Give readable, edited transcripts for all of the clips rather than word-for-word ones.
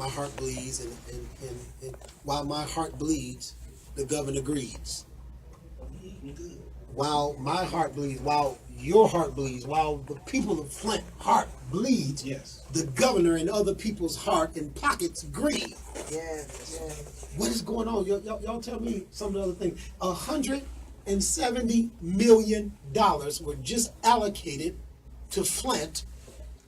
my heart bleeds, and while my heart bleeds, the governor grieves. While my heart bleeds, while your heart bleeds, while the people of Flint heart bleeds, yes, the governor and other people's heart and pockets grieve. Yes. What is going on? Y'all tell me some of the other things. $170 million were just allocated to Flint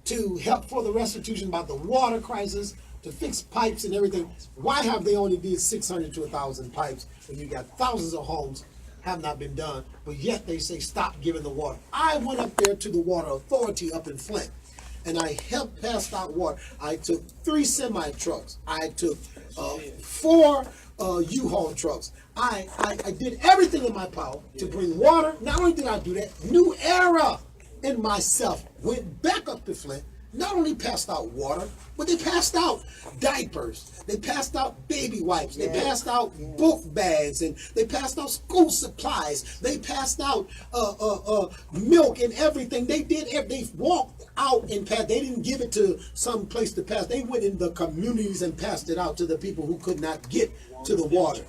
to help for the restitution about the water crisis, to fix pipes and everything. Why have they only did 600 to 1,000 pipes when you got thousands of homes have not been done, but yet they say stop giving the water? I went up there to the water authority up in Flint, and I helped pass out water. I took 3 semi-trucks. I took 4 U-Haul trucks. I did everything in my power to bring water. Not only did I do that, New Era and myself went back up to Flint, not only passed out water, but they passed out diapers, they passed out baby wipes, they passed out book bags, and they passed out school supplies, they passed out milk and everything. They walked out and passed. They didn't give it to some place to pass. They went in the communities and passed it out to the people who could not get to the water.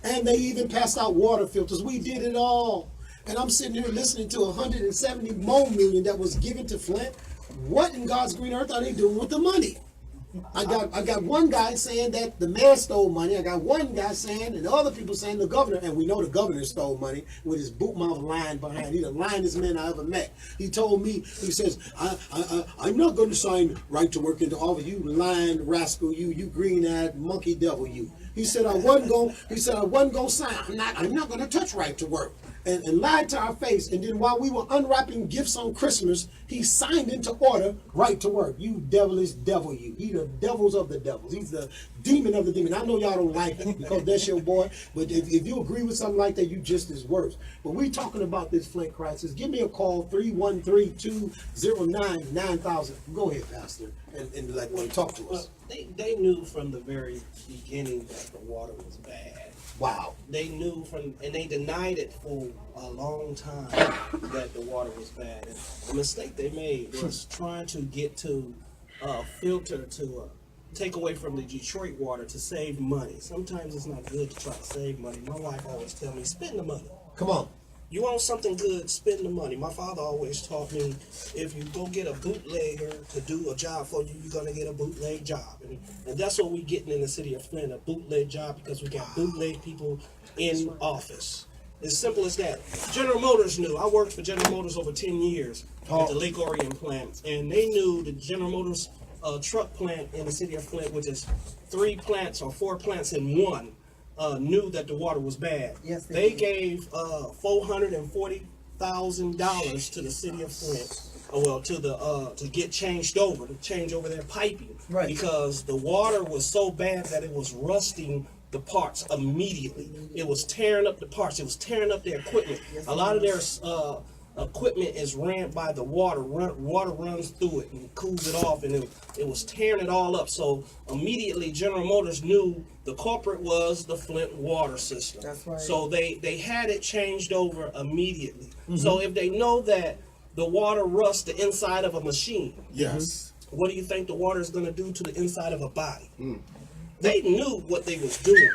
And they even passed out water filters. We did it all. And I'm sitting here listening to $170 more million that was given to Flint. What in God's green earth are they doing with the money? I got one guy saying that the mayor stole money. I got one guy saying, and other people saying the governor, and we know the governor stole money with his boot mouth lying behind. He's the lyingest man I ever met. He told me, he says, I'm not going to sign right to work into office. You lying rascal, you green-eyed monkey devil, you. He said I wasn't going to sign. I'm not going to touch right to work. And lied to our face. And then while we were unwrapping gifts on Christmas, he signed into order right to work. You devilish devil, you. He the devils of the devils. He's the demon of the demon. I know y'all don't like it because that's your boy. But if you agree with something like that, you just as worse. But we talking about this Flint crisis. Give me a call, 313-209-9000. Go ahead, Pastor, and talk to us. They knew from the very beginning that the water was bad. Wow. They knew and they denied it for a long time that the water was bad. And the mistake they made was trying to get to a filter to take away from the Detroit water to save money. Sometimes it's not good to try to save money. My wife always tells me, spend the money. Come on. You want something good, spend the money. My father always taught me, if you go get a bootlegger to do a job for you, you're going to get a bootleg job. And that's what we're getting in the city of Flint, a bootleg job, because we got bootleg people in office. As simple as that. General Motors knew. I worked for General Motors over 10 years at the Lake Orion plant. And they knew the General Motors truck plant in the city of Flint, which is 3 plants or 4 plants in one, knew that the water was bad. Yes, they gave $440,000 to the city of Flint, to get changed over, to change over their piping, right? Because the water was so bad that it was rusting the parts immediately. It was tearing up the parts. It was tearing up their equipment. A lot of their equipment is ran by the water. Water runs through it and cools it off, and it was tearing it all up. So immediately General Motors knew the culprit was the Flint water system. That's right. So they had it changed over immediately. Mm-hmm. So if they know that the water rusts the inside of a machine, yes, what do you think the water is going to do to the inside of a body? They knew what they was doing.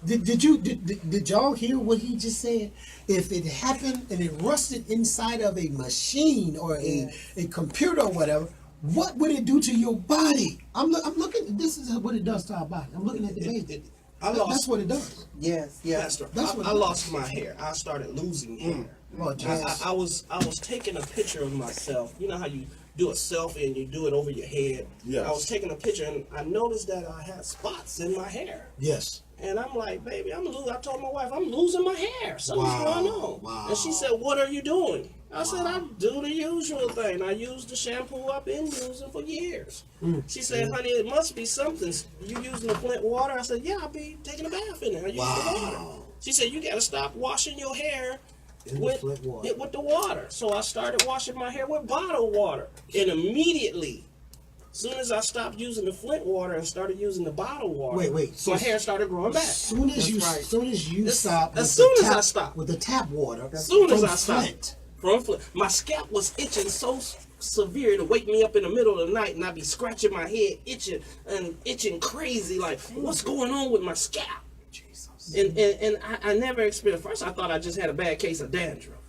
Did y'all hear what he just said? If it happened and it rusted inside of a machine or a computer or whatever, what would it do to your body? I'm looking. This is what it does to our body. I'm looking at the baby. That's what it does. Yes. Pastor, I lost my hair. I started losing hair. Oh, I was taking a picture of myself. You know how you do a selfie and you do it over your head? Yes. I was taking a picture and I noticed that I had spots in my hair. Yes. And I'm like, baby, I told my wife, I'm losing my hair. Something's going on. Wow. And she said, what are you doing? I said, I do the usual thing. I use the shampoo I've been using for years. She said, honey, it must be something. You using the Flint water? I said, yeah, I'll be taking a bath in there. I use the water. She said, you got to stop washing your hair with the water. So I started washing my hair with bottled water. And immediately, as soon as I stopped using the Flint water and started using the bottled water, my hair started growing back. As soon as you stopped with the tap water, as soon as I stopped. Flint, from Flint. My scalp was itching so severe to wake me up in the middle of the night, and I'd be scratching my head, itching crazy, like, what's going on with my scalp? Jesus. And I never experienced. First, I thought I just had a bad case of dandruff.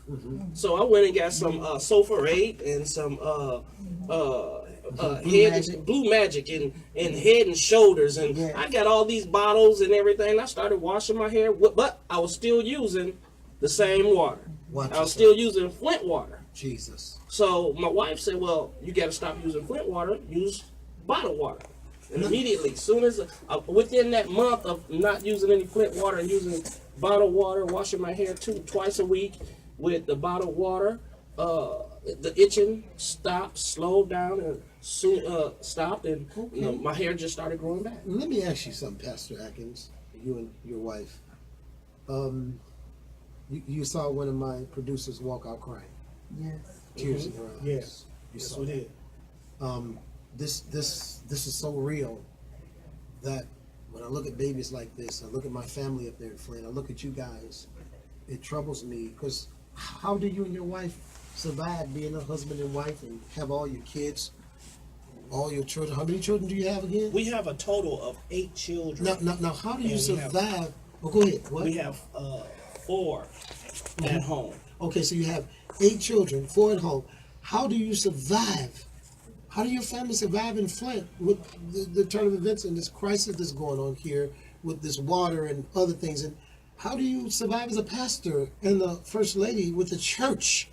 So I went and got some sulfurate and some Blue Magic and Head and Shoulders, and I got all these bottles and everything. And I started washing my hair, but I was still using the same water. I was still using Flint water. Jesus. So my wife said, "Well, you got to stop using Flint water. Use bottled water." And immediately, soon as within that month of not using any Flint water and using bottled water, washing my hair twice a week with the bottled water, the itching stopped, slowed down, and soon stopped, and my hair just started growing back. Let me ask you something, Pastor Atkins, you and your wife. You saw one of my producers walk out crying. Yes. Tears in her eyes. Yes. You Yes, saw we that. did. This is so real that when I look at babies like this, I look at my family up there in Flint, I look at you guys, it troubles me, because how do you and your wife survive being a husband and wife and have all your kids, all your children? How many children do you have again? We have a total of 8 children. Now how do you And we survive? Well, go ahead. What? We have 4 at home. Okay, so you have 8 children, 4 at home. How do you survive? How do your family survive in Flint with the turn of events and this crisis that's going on here with this water and other things? And how do you survive as a pastor and the first lady with the church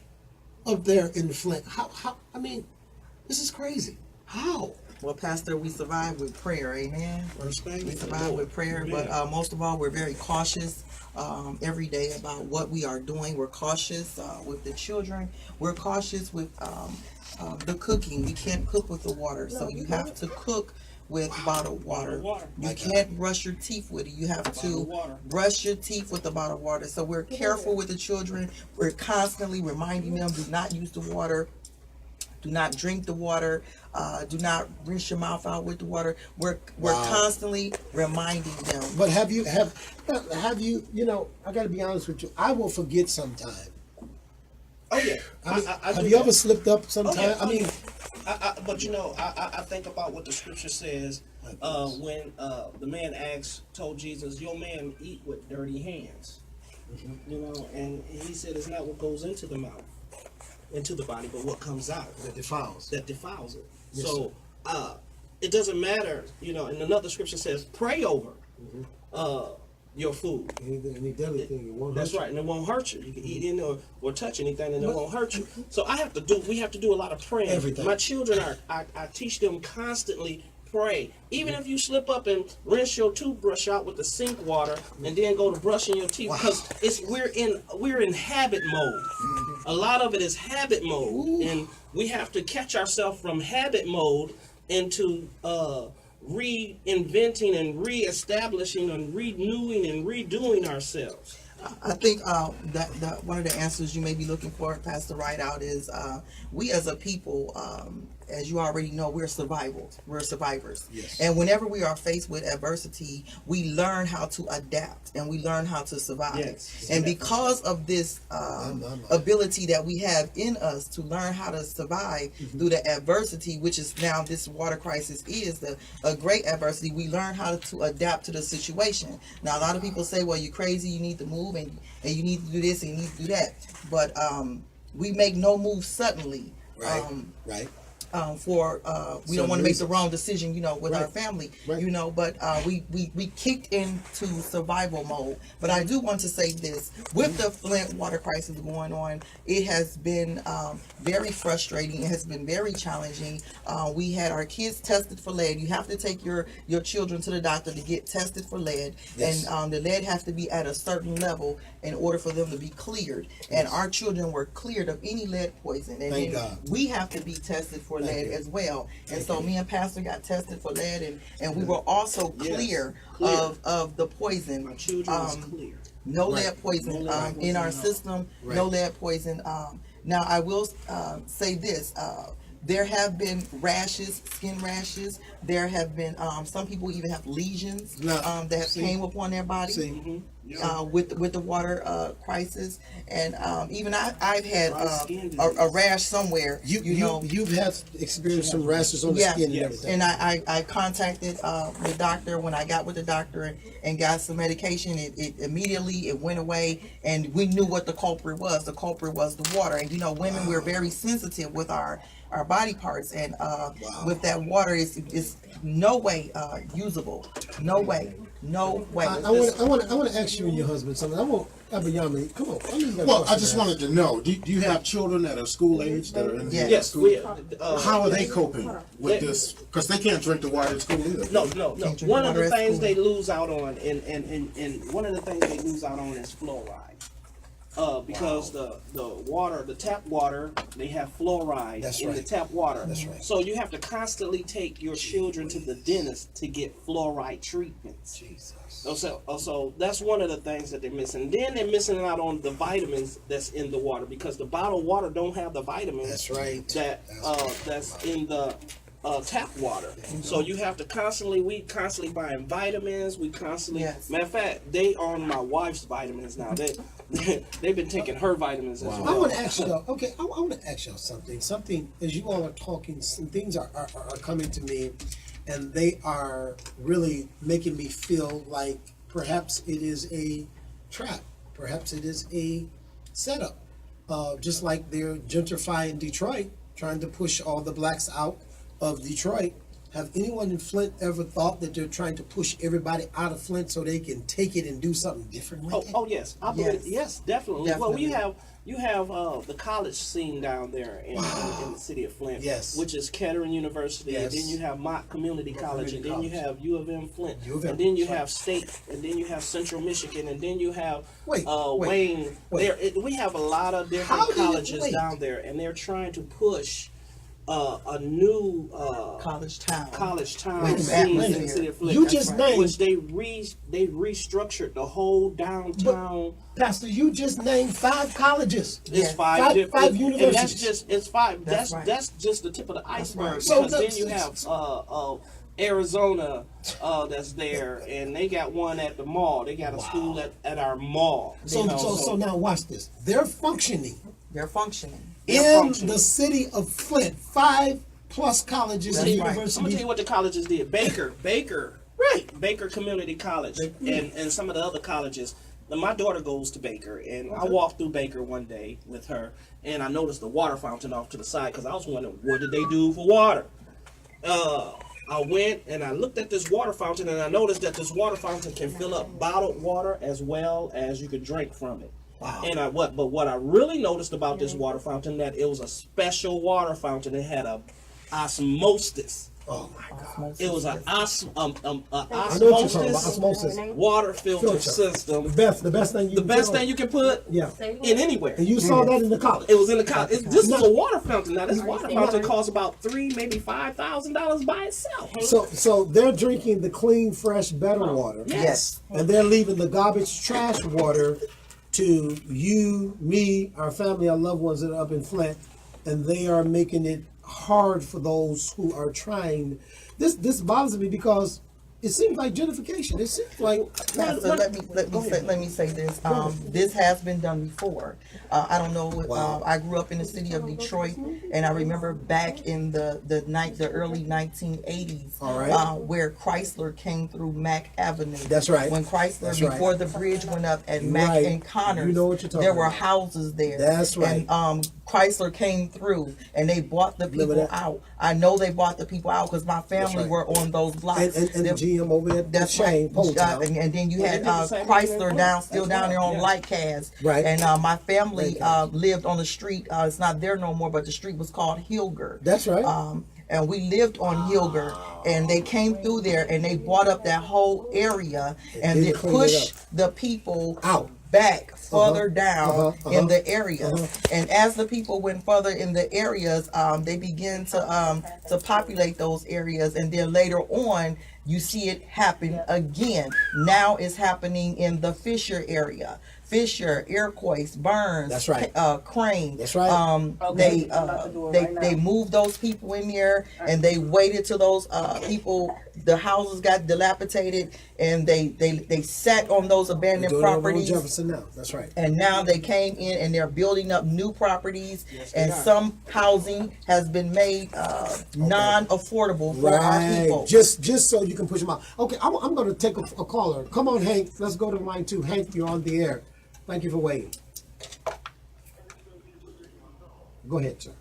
up there in Flint? How I mean, this is crazy. How? Well, Pastor, we survive with prayer, amen. First thing We survive with prayer, but most of all, we're very cautious every day about what we are doing. We're cautious with the children. We're cautious with the cooking. We can't cook with the water, so you have to cook with bottled water. You can't brush your teeth with it. You have to brush your teeth with the bottled water. So we're careful with the children. We're constantly reminding them, do not use the water. Do not drink the water. Do not rinse your mouth out with the water. We're constantly reminding them. But have you you know, I got to be honest with you. I will forget sometime. Oh yeah. Have you ever slipped up sometime? I mean, but you know, I think about what the scripture says when the man told Jesus, "Your man eat with dirty hands." You know, and he said it's not what goes into the mouth, into the body, but what comes out that defiles. it. Yes, So it doesn't matter, you know. And another scripture says, "Pray over your food." Any deadly thing, it won't That's hurt you. right, and it won't hurt you. You can eat in or touch anything, and it won't hurt you. So we have to do a lot of praying. Everything. My children I teach them constantly pray. Even if you slip up and rinse your toothbrush out with the sink water and then go to brushing your teeth, because we're in habit mode. A lot of it is habit mode, and we have to catch ourselves from habit mode into reinventing and reestablishing and renewing and redoing ourselves. I think that one of the answers you may be looking for, Pastor Rideout, is we as a people, as you already know, we're survivors. Yes. And whenever we are faced with adversity, we learn how to adapt and we learn how to survive. Yes. And because of this ability that we have in us to learn how to survive through the adversity, which is now this water crisis is a great adversity, we learn how to adapt to the situation. Now, a lot of people say, well, you're crazy, you need to move and you need to do this and you need to do that. But we make no move suddenly. Right. We don't want to make the wrong decision, you know, with our family, Right. you know, but we kicked into survival mode. But I do want to say this, with the Flint water crisis going on, it has been very frustrating. It has been very challenging. We had our kids tested for lead. You have to take your children to the doctor to get tested for lead. Yes. And the lead has to be at a certain level in order for them to be cleared. And our children were cleared of any lead poison. And Thank then God. we have to be tested for lead as well. And so me and Pastor got tested for lead, and we were also clear. Of the poison. My children is clear. No lead poison No lead in our poison, system. Right. No lead poison. Now I will say this. There have been rashes, skin rashes. There have been some people even have lesions Now, that have see? came upon their body. See, with the water crisis, and even I've had a rash somewhere. You've had experienced some rashes on the skin and everything. And I contacted the doctor when I got with the doctor and got some medication. It immediately went away, and we knew what the culprit was. The culprit was the water, and women, we're very sensitive with our body parts, and with that water, it's no way usable. No way. No way. I want to ask you and your husband something. I want Abayomi. Come on. Well, I just wanted to know: do you have children that are school age that are in Yes. school? How are they coping with this? Because they can't drink the water at school either. No. drink One of water the at things school. they lose out on, and one of the things they lose out on is fluoride. Because the water, the tap water, they have fluoride That's in right. the tap water. That's right. So you have to constantly take your children to the dentist to get fluoride treatments. Jesus. So that's one of the things that they're missing. Then they're missing out on the vitamins that's in the water, because the bottled water don't have the vitamins That's right. that's in the tap water. So you have to we constantly buying vitamins. We constantly, Yes. matter of fact, they on my wife's vitamins now. They've been taking her vitamins as I well. want to ask you though. Okay, I want to ask y'all something. Something as you all are talking, some things are coming to me, and they are really making me feel like perhaps it is a trap. Perhaps it is a setup. Just like they're gentrifying Detroit, trying to push all the blacks out of Detroit. Have anyone in Flint ever thought that they're trying to push everybody out of Flint so they can take it and do something different with it? Oh yes, I believe yes, definitely. Well, Definitely. you have the college scene down there in the city of Flint, Yes. which is Kettering University, Yes. and then you have Mott Community College, and then you College. have U of M Flint, U of M, and then you that's right. have State, and then you have Central Michigan, and then you have Wait, Wayne. We have a lot of different How do you- colleges wait. down there, and they're trying to push a new college town. Wait a scene minute. in the city of Flint. You just named, Which they restructured the whole downtown. Pastor, you just named 5 colleges. It's Yes. five different, five and universities. that's just it's five. That's That's right. that's just the tip of the iceberg. right. So Because then the- you have Arizona that's there, and they got one at the mall. They got a school at our mall. So now watch this. They're functioning They're functioning. in the city of Flint. 5 plus colleges and That's right. I'm gonna universities. tell you what the colleges did. Baker, Right. Baker Community College, and some of the other colleges. Now, my daughter goes to Baker, and I walked through Baker one day with her, and I noticed the water fountain off to the side because I was wondering, what did they do for water? I went and I looked at this water fountain, and I noticed that this water fountain can fill up bottled water as well as you can drink from it. Wow. And what I really noticed about this water fountain, that it was a special water fountain. It had a osmosis. Oh my God. It was an I know what you're talking about. osmosis Osmosis. water filter Filter. system. The best thing you The can best put on- thing you can put Yeah. in anywhere. And you saw that in the college. It was in the college. This is a water fountain. Now this water fountain costs about $3,000, maybe $5,000 by itself. So they're drinking the clean, fresh, better water. Yes. And they're leaving the garbage trash water to you, me, our family, our loved ones that are up in Flint, and they are making it hard for those who are trying. This bothers me because it seems like gentrification. It seems like So let me say this. This has been done before. I don't know. Wow. I grew up in the city of Detroit, and I remember back in the early 1980s, All right. where Chrysler came through Mack Avenue. That's right. When Chrysler, That's right. before the bridge went up at Mack Right. and Connors, You know what you're talking there were about. houses there. That's right. And Chrysler came through, and they bought the Remember people that? out. I know they bought the people out because my family right. were on those blocks. and They- GM over there. that's Shane, right. Poletown. And then you Well, had they did the same thing Chrysler in down, Flint. still That's down there on right. Lightcast. Right. And my family Lightcast. lived on the street. It's not there no more, but the street was called Hilger. That's right. And we lived on Hilger, and they came through there and they bought up that whole area and They they cleaned it pushed up. the people Out. back further down uh-huh, in the areas. And as the people went further in the areas, they began to populate those areas. And then later on, You see it happen again. Now it's happening in the Fisher area. Fisher, Iroquois, Burns, That's right. Crane. That's right. They moved those people in there, and they waited till those people, the houses got dilapidated, and they sat on those abandoned Doing it over on properties. Jefferson now. That's right. And now they came in and they're building up new properties, and some housing has been made non-affordable for our people. Just so you can push them out. Okay, I'm going to take a caller. Come on, Hank. Let's go to line 2. Hank, you're on the air. Thank you for waiting. Go ahead, sir.